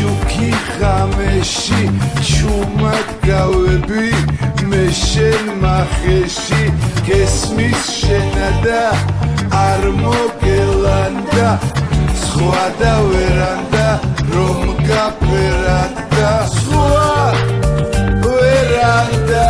შუქი ხამეში ჩუმად გავები მე შენ მახეში გესმის შენადა არ მოგელანდა სხვა და ვერანდა რომ გაფერანდა სხვა ვერანდა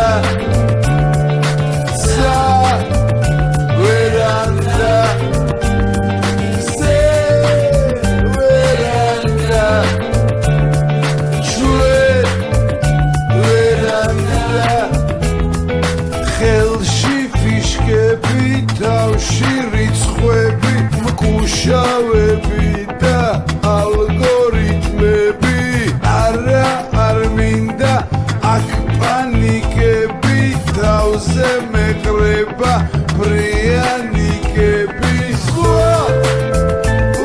თავში რიცხვები მკუშავები და ალგორითმები არა არ მინდა აქ პანიკები თავზე მეყრება პრიანიკები სხვა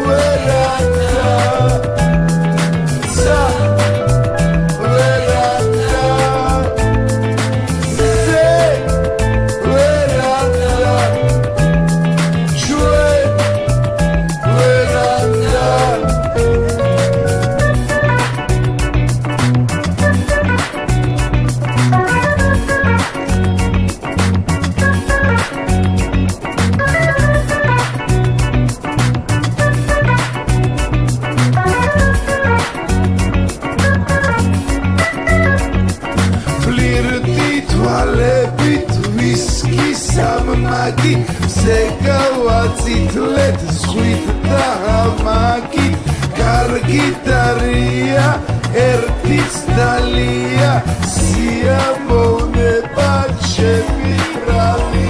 ვერანდა სამმაგი ზეგავაწითლეთ ზღვით და ჰამაკით კარგი დარია ერთიც დალია სიამოვნება ჩემი ბრალი